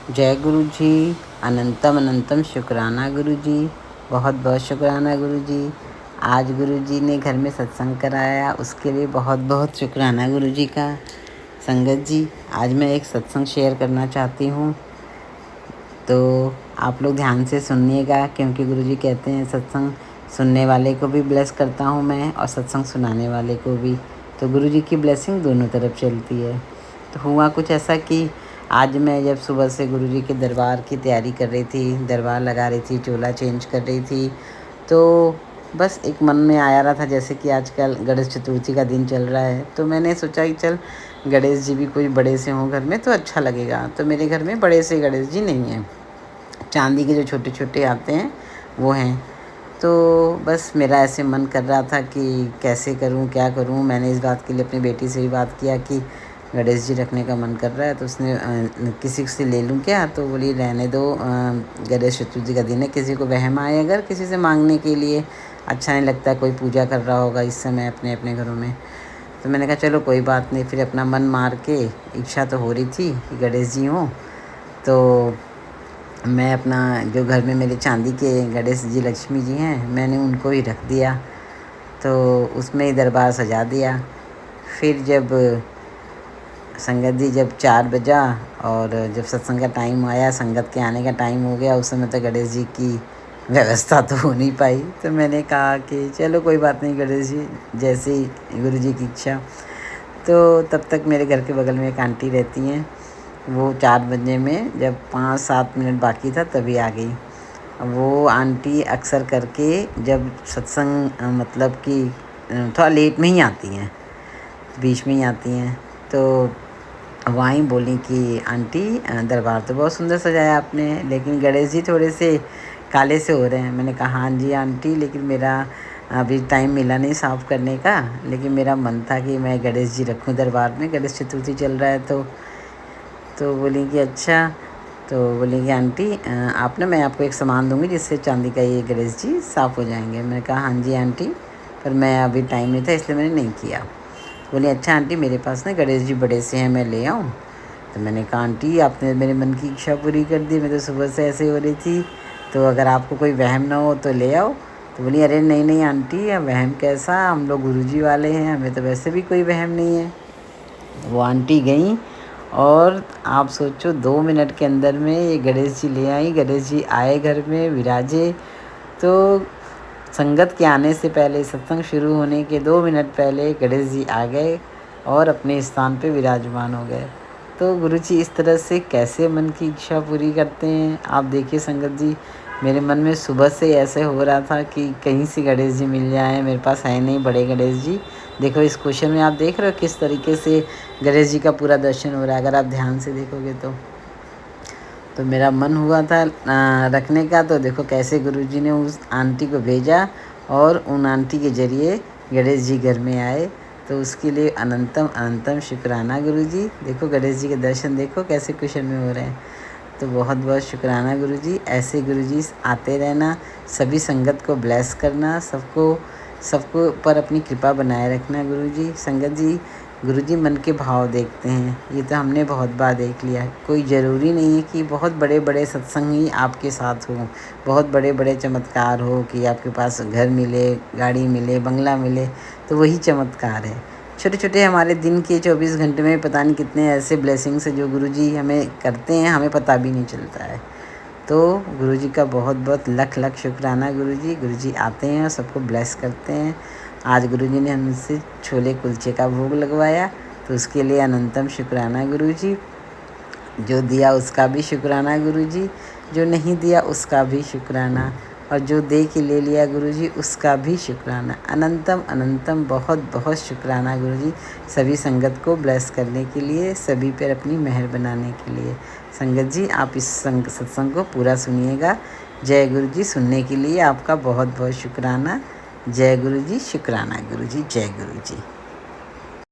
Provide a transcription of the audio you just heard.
जय गुरु जी। अनंतम अनंतम शुक्राना गुरु जी। बहुत बहुत शुक्राना गुरु जी। आज गुरु जी ने घर में सत्संग कराया, उसके लिए बहुत बहुत शुक्राना गुरु जी का। संगत जी, आज मैं एक सत्संग शेयर करना चाहती हूँ, तो आप लोग ध्यान से सुनिएगा, क्योंकि गुरु जी कहते हैं सत्संग सुनने वाले को भी ब्लेस करता हूँ मैं, और सत्संग सुनाने वाले को भी। तो गुरु जी की ब्लेसिंग दोनों तरफ चलती है। तो हुआ कुछ ऐसा कि आज मैं जब सुबह से गुरु जी के दरबार की तैयारी कर रही थी, दरबार लगा रही थी, चोला चेंज कर रही थी, तो बस एक मन में आया रहा था, जैसे कि आजकल गणेश चतुर्थी का दिन चल रहा है, तो मैंने सोचा कि चल गणेश जी भी कोई बड़े से हों घर में तो अच्छा लगेगा। तो मेरे घर में बड़े से गणेश जी नहीं हैं, चांदी के जो छोटे छोटे आते हैं वो हैं। तो बस मेरा ऐसे मन कर रहा था कि कैसे करूं, क्या करूं। मैंने इस बात के लिए अपनी बेटी से भी बात किया कि गणेश जी रखने का मन कर रहा है, तो उसने किसी से ले लूं क्या, तो बोली रहने दो, गणेश चतुर्थी का दिन है, किसी को वहम आए अगर किसी से मांगने के लिए, अच्छा नहीं लगता, कोई पूजा कर रहा होगा इस समय अपने अपने घरों में। तो मैंने कहा चलो कोई बात नहीं। फिर अपना मन मार के, इच्छा तो हो रही थी कि गणेश जी हों, तो मैं अपना जो घर में मेरे चांदी के गणेश जी लक्ष्मी जी हैं, मैंने उनको ही रख दिया, तो उसमें ही दरबार सजा दिया। फिर जब संगत जी जब 4 बजा और जब सत्संग का टाइम आया, संगत के आने का टाइम हो गया, उस समय तक गणेश जी की व्यवस्था तो हो नहीं पाई। तो मैंने कहा कि चलो कोई बात नहीं गणेश जी, जैसे ही गुरु जी की इच्छा। तो तब तक मेरे घर के बगल में एक आंटी रहती हैं, वो 4 बजे में जब 5-7 मिनट बाकी था तभी आ गई। वो आंटी अक्सर करके जब सत्संग मतलब कि थोड़ा लेट में ही आती हैं, बीच में ही आती हैं, तो वहीं बोली कि आंटी दरबार तो बहुत सुंदर सजाया आपने, लेकिन गणेश जी थोड़े से काले से हो रहे हैं। मैंने कहा हाँ जी आंटी, लेकिन मेरा अभी टाइम मिला नहीं साफ़ करने का, लेकिन मेरा मन था कि मैं गणेश जी रखूं दरबार में, गणेश चतुर्थी चल रहा है। तो बोली कि अच्छा। तो बोली कि आंटी आप ना, मैं आपको एक सामान दूंगी जिससे चांदी का ये गणेश जी साफ़ हो जाएंगे। मैंने कहा हाँ जी आंटी, पर मैं अभी टाइम नहीं था इसलिए मैंने नहीं किया। बोली अच्छा आंटी, मेरे पास ना गणेश जी बड़े से हैं, मैं ले आऊँ। तो मैंने कहा आंटी आपने मेरे मन की इच्छा पूरी कर दी, मैं तो सुबह से ऐसे हो रही थी, तो अगर आपको कोई वहम ना हो तो ले आओ। तो बोली अरे नहीं नहीं आंटी, वहम कैसा, हम लोग गुरुजी वाले हैं, हमें तो वैसे भी कोई वहम नहीं है। वो आंटी गई और आप सोचो 2 मिनट के अंदर में ये गणेश जी ले आई। गणेश जी आए घर में विराजे। तो संगत के आने से पहले, सत्संग शुरू होने के 2 मिनट पहले गणेश जी आ गए और अपने स्थान पे विराजमान हो गए। तो गुरु जी इस तरह से कैसे मन की इच्छा पूरी करते हैं, आप देखिए संगत जी। मेरे मन में सुबह से ऐसे हो रहा था कि कहीं से गणेश जी मिल जाएं, मेरे पास है नहीं बड़े गणेश जी। देखो इस क्वेश्चन में आप देख रहे हो किस तरीके से गणेश जी का पूरा दर्शन हो रहा है, अगर आप ध्यान से देखोगे तो मेरा मन हुआ था रखने का। तो देखो कैसे गुरुजी ने उस आंटी को भेजा और उन आंटी के ज़रिए गणेश जी घर में आए। तो उसके लिए अनंतम अनंतम शुक्राना गुरुजी। देखो गणेश जी के दर्शन देखो कैसे कुशन में हो रहे हैं। तो बहुत बहुत शुक्राना गुरुजी। ऐसे गुरुजी आते रहना, सभी संगत को ब्लेस करना, सबको पर अपनी कृपा बनाए रखना गुरुजी। संगत जी, गुरुजी मन के भाव देखते हैं, ये तो हमने बहुत बार देख लिया। कोई ज़रूरी नहीं है कि बहुत बड़े बड़े सत्संग ही आपके साथ हो, बहुत बड़े बड़े चमत्कार हो कि आपके पास घर मिले, गाड़ी मिले, बंगला मिले, तो वही चमत्कार है। छोटे छोटे हमारे दिन के 24 घंटे में पता नहीं कितने ऐसे ब्लेसिंग्स है जो गुरुजी हमें करते हैं, हमें पता भी नहीं चलता है। तो गुरुजी का बहुत बहुत लख लख शुक्राना गुरुजी। गुरुजी आते हैं और सबको ब्लेस करते हैं। आज गुरुजी ने हमसे छोले कुलचे का भोग लगवाया, तो उसके लिए अनंतम शुक्राना गुरुजी। जो दिया उसका भी शुक्राना गुरुजी, जो नहीं दिया उसका भी शुक्राना, और जो दे के ले लिया गुरुजी उसका भी शुक्राना। अनंतम अनंतम बहुत बहुत शुक्राना गुरुजी, सभी संगत को ब्लेस करने के लिए, सभी पर अपनी मेहर बनाने के लिए। संगत जी आप इस सत्संग को पूरा सुनिएगा। जय गुरु जी। सुनने के लिए आपका बहुत बहुत शुक्राना। जय गुरु जी। शुक्राना गुरु जी। जय गुरु जी।